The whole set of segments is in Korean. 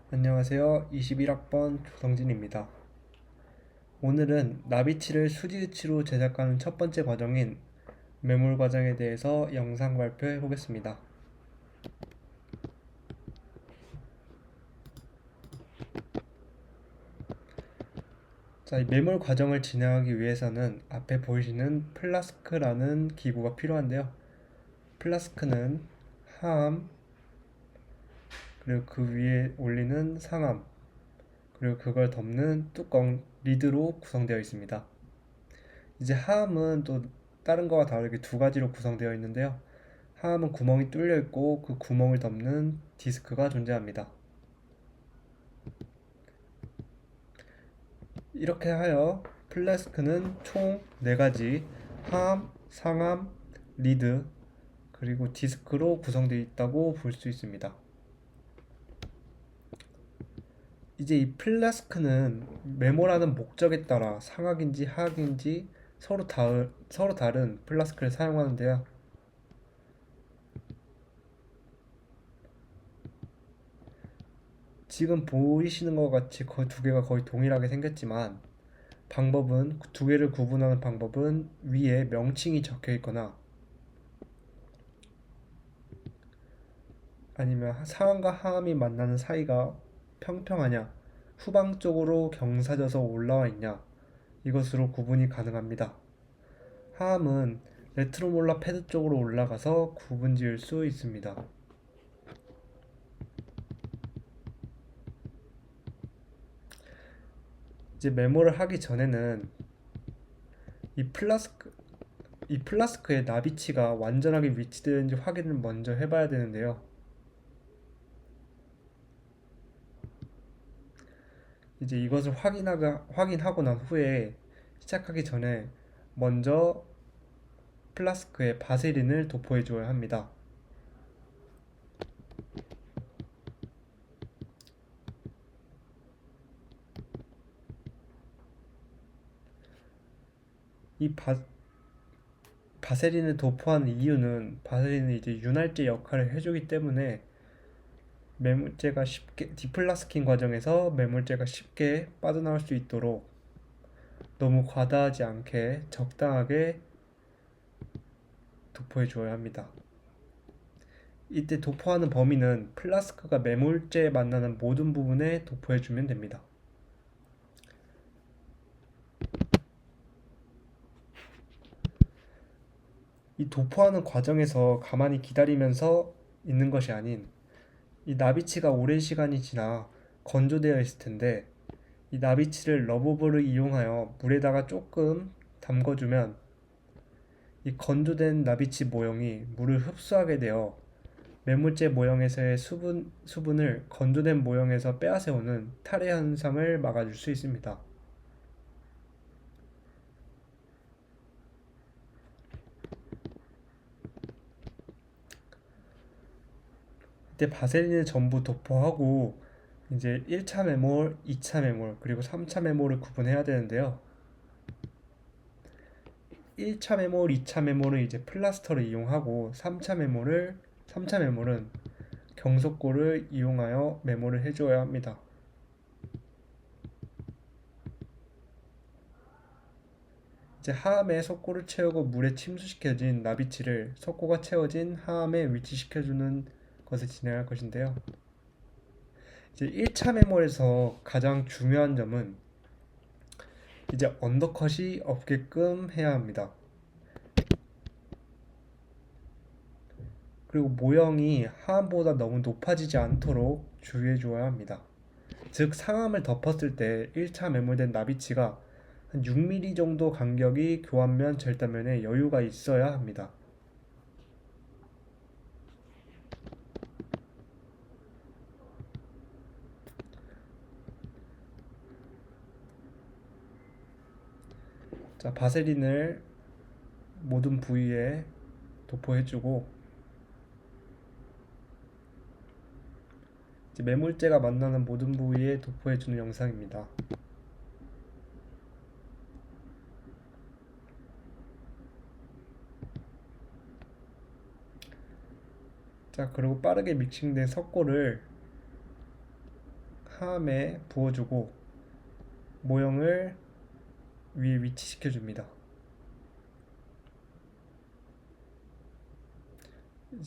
안녕하세요. 21학번 조성진입니다. 오늘은 나비치를 수지위치로 제작하는 첫 번째 과정인 매몰 과정에 대해서 영상 발표해 보겠습니다. 자, 이 매몰 과정을 진행하기 위해서는 앞에 보이시는 플라스크라는 기구가 필요한데요. 플라스크는 하암, 그리고 그 위에 올리는 상암, 그리고 그걸 덮는 뚜껑, 리드로 구성되어 있습니다. 이제 하암은 또 다른 거와 다르게 두 가지로 구성되어 있는데요. 하암은 구멍이 뚫려 있고 그 구멍을 덮는 디스크가 존재합니다. 이렇게 하여 플래스크는 총 4가지 하암, 상암, 리드, 그리고 디스크로 구성되어 있다고 볼 수 있습니다. 이제 이 플라스크는 메모라는 목적에 따라 상악인지 하악인지 서로 다른 플라스크를 사용하는데요. 지금 보이시는 것 같이 거의 두 개가 거의 동일하게 생겼지만 방법은 두 개를 구분하는 방법은 위에 명칭이 적혀 있거나 아니면 상암과 하암이 만나는 사이가 평평하냐, 후방 쪽으로 경사져서 올라와 있냐, 이것으로 구분이 가능합니다. 하암은 레트로몰라 패드 쪽으로 올라가서 구분 지을 수 있습니다. 이제 메모를 하기 전에는 이 플라스크 이 플라스크의 나비치가 완전하게 위치되는지 확인을 먼저 해봐야 되는데요. 이제 이것을 확인하고 난 후에 시작하기 전에 먼저 플라스크에 바세린을 도포해 줘야 합니다. 이 바세린을 도포하는 이유는 바세린은 이제 윤활제 역할을 해주기 때문에 매물제가 쉽게 디플라스킹 과정에서 매물제가 쉽게 빠져나올 수 있도록 너무 과다하지 않게 적당하게 도포해 줘야 합니다. 이때 도포하는 범위는 플라스크가 매몰제에 만나는 모든 부분에 도포해 주면 됩니다. 이 도포하는 과정에서 가만히 기다리면서 있는 것이 아닌 이 나비치가 오랜 시간이 지나 건조되어 있을 텐데 이 나비치를 러버볼을 이용하여 물에다가 조금 담궈주면 이 건조된 나비치 모형이 물을 흡수하게 되어 매물제 모형에서의 수분을 건조된 모형에서 빼앗아오는 탈해 현상을 막아줄 수 있습니다. 이때 바세린을 전부 도포하고 이제 1차 메몰, 2차 메몰, 그리고 3차 메몰을 구분해야 되는데요. 1차 메몰, 2차 메몰은 이제 플라스터를 이용하고 3차 메몰은 경속골을 이용하여 메몰을 해줘야 합니다. 이제 하암에 석고를 채우고 물에 침수시켜진 나비치를 석고가 채워진 하암에 위치시켜주는 것을 진행할 것인데요. 이제 1차 메몰에서 가장 중요한 점은 이제 언더컷이 없게끔 해야 합니다. 그리고 모형이 하암보다 너무 높아지지 않도록 주의해 줘야 합니다. 즉 상암을 덮었을 때 1차 매몰된 나비치가 한 6mm 정도 간격이 교환면 절단면에 여유가 있어야 합니다. 자, 바세린을 모든 부위에 도포해주고 이제 매몰제가 만나는 모든 부위에 도포해주는 영상입니다. 자, 그리고 빠르게 믹싱된 석고를 함에 부어주고 모형을 위에 위치시켜 줍니다.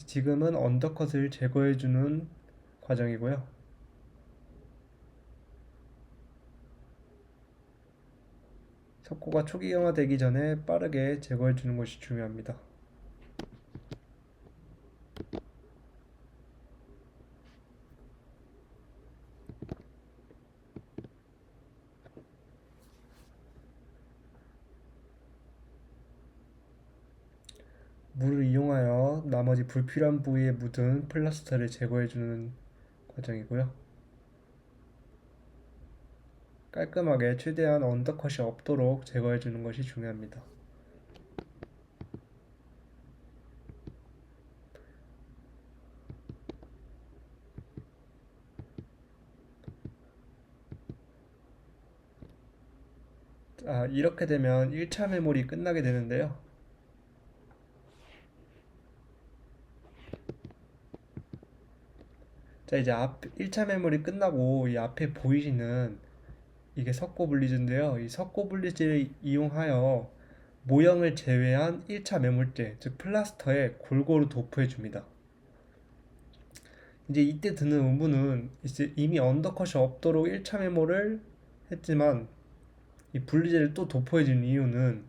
지금은 언더컷을 제거해 주는 과정이고요. 석고가 초기경화되기 전에 빠르게 제거해 주는 것이 중요합니다. 물을 이용하여 나머지 불필요한 부위에 묻은 플라스터를 제거해 주는 과정이고요. 깔끔하게 최대한 언더컷이 없도록 제거해 주는 것이 중요합니다. 이렇게 되면 1차 메모리 끝나게 되는데요. 자, 이제 1차 메모리 끝나고 이 앞에 보이시는 이게 석고 분리즈인데요. 이 석고 분리즈를 이용하여 모형을 제외한 1차 매몰재, 즉 플라스터에 골고루 도포해 줍니다. 이제 이때 드는 의문은 이제 이미 언더컷이 없도록 1차 메모를 했지만 이 분리제를 또 도포해 준 이유는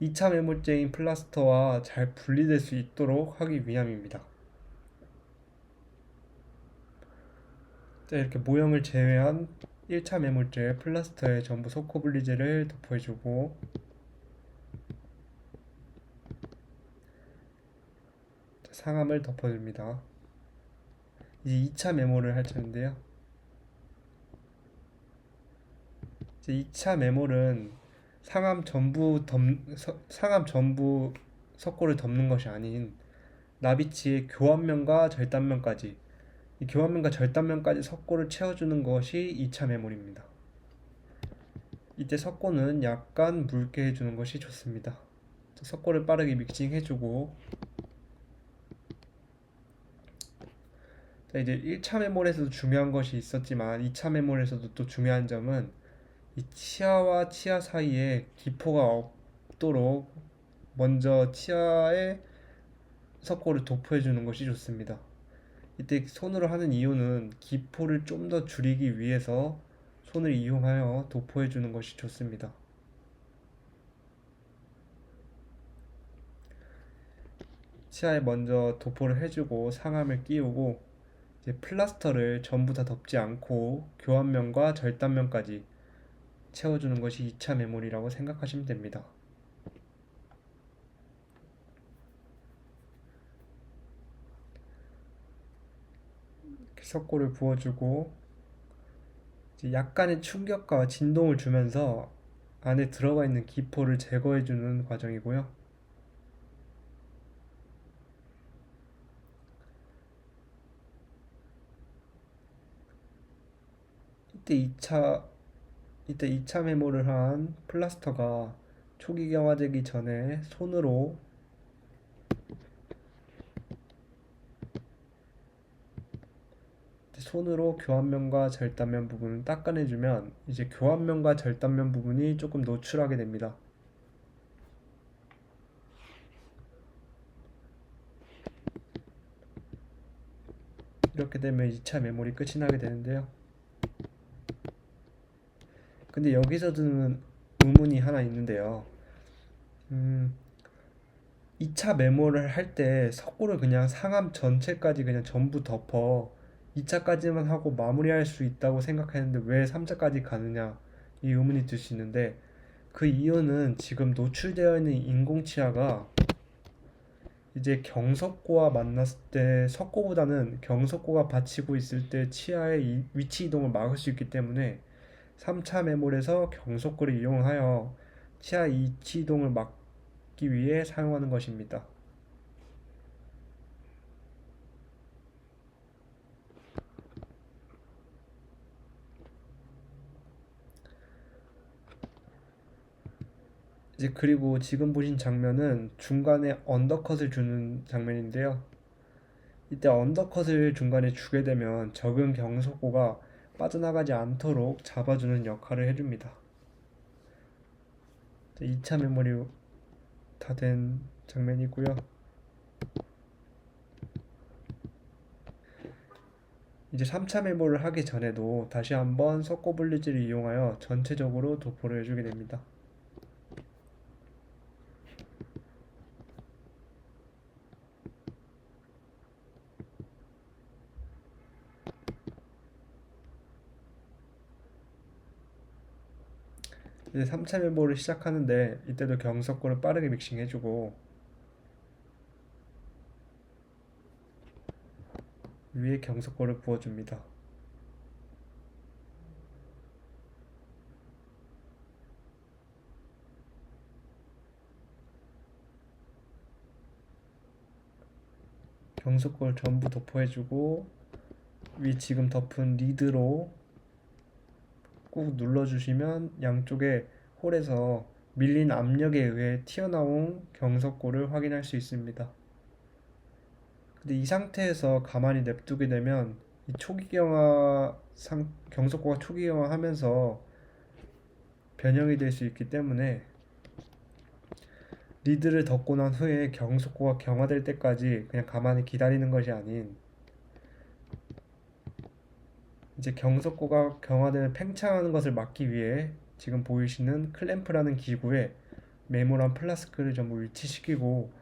2차 매몰재인 플라스터와 잘 분리될 수 있도록 하기 위함입니다. 자, 이렇게 모형을 제외한 1차 매몰재 플라스터에 전부 석고 분리제를 도포해 주고 상함을 덮어줍니다. 이제 2차 메모를 할 차인데요. 이제 2차 메모는 상함 전부 석고를 덮는 것이 아닌 나비치의 교환면과 절단면까지 이 교환면과 절단면까지 석고를 채워주는 것이 2차 메모리입니다. 이때 석고는 약간 묽게 해주는 것이 좋습니다. 석고를 빠르게 믹싱해주고 자, 이제 1차 메모리에서도 중요한 것이 있었지만 2차 메모리에서도 또 중요한 점은 이 치아와 치아 사이에 기포가 없도록 먼저 치아에 석고를 도포해 주는 것이 좋습니다. 이때 손으로 하는 이유는 기포를 좀 더 줄이기 위해서 손을 이용하여 도포해 주는 것이 좋습니다. 치아에 먼저 도포를 해주고 상함을 끼우고 이제 플라스터를 전부 다 덮지 않고 교환면과 절단면까지 채워주는 것이 2차 메모리라고 생각하시면 됩니다. 석고를 부어주고 이제 약간의 충격과 진동을 주면서 안에 들어가 있는 기포를 제거해주는 과정이고요. 이때 2차 메모를 한 플라스터가 초기경화되기 전에 손으로 교환면과 절단면 부분을 닦아내주면 이제 교환면과 절단면 부분이 조금 노출하게 됩니다. 이렇게 되면 2차 메모리 끝이 나게 되는데요. 근데 여기서 드는 의문이 하나 있는데요. 2차 메모를 할 때 석고를 그냥 상함 전체까지 그냥 전부 덮어 2차까지만 하고 마무리할 수 있다고 생각했는데 왜 3차까지 가느냐 이 의문이 들 수 있는데 그 이유는 지금 노출되어 있는 인공치아가 이제 경석고와 만났을 때 석고보다는 경석고가 받치고 있을 때 치아의 위치 이동을 막을 수 있기 때문에 3차 메몰에서 경석고를 이용하여 치아 위치 이동을 막기 위해 사용하는 것입니다. 이제 그리고 지금 보신 장면은 중간에 언더컷을 주는 장면인데요. 이때 언더컷을 중간에 주게 되면 적은 경석고가 빠져나가지 않도록 잡아주는 역할을 해줍니다. 2차 메모리 다 된 장면이고요. 이제 3차 메모를 하기 전에도 다시 한번 섞어분리지를 이용하여 전체적으로 도포를 해주게 됩니다. 이제 3차 메모를 시작하는데 이때도 경석고를 빠르게 믹싱해주고 위에 경석고를 부어줍니다. 경석고를 전부 도포해주고 위 지금 덮은 리드로 꾹 눌러주시면 양쪽에 홀에서 밀린 압력에 의해 튀어나온 경석고를 확인할 수 있습니다. 근데 이 상태에서 가만히 냅두게 되면 이 경석고가 초기 경화하면서 변형이 될 수 있기 때문에 리드를 덮고 난 후에 경속고가 경화될 때까지 그냥 가만히 기다리는 것이 아닌 이제 경속고가 경화되면 팽창하는 것을 막기 위해 지금 보이시는 클램프라는 기구에 메모란 플라스크를 전부 위치시키고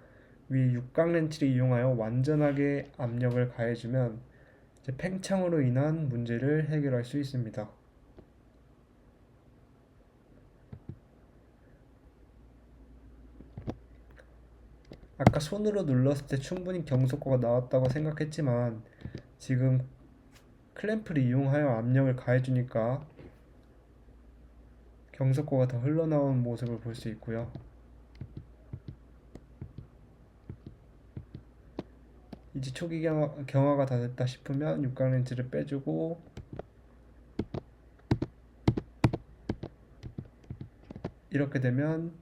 위 육각 렌치를 이용하여 완전하게 압력을 가해주면 이제 팽창으로 인한 문제를 해결할 수 있습니다. 아까 손으로 눌렀을 때 충분히 경속고가 나왔다고 생각했지만 지금 클램프를 이용하여 압력을 가해주니까 경석고가 더 흘러나오는 모습을 볼 수 있고요. 이제 초기 경화가 다 됐다 싶으면 육각 렌치를 빼주고 이렇게 되면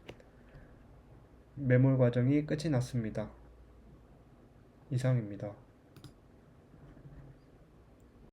매몰 과정이 끝이 났습니다. 이상입니다.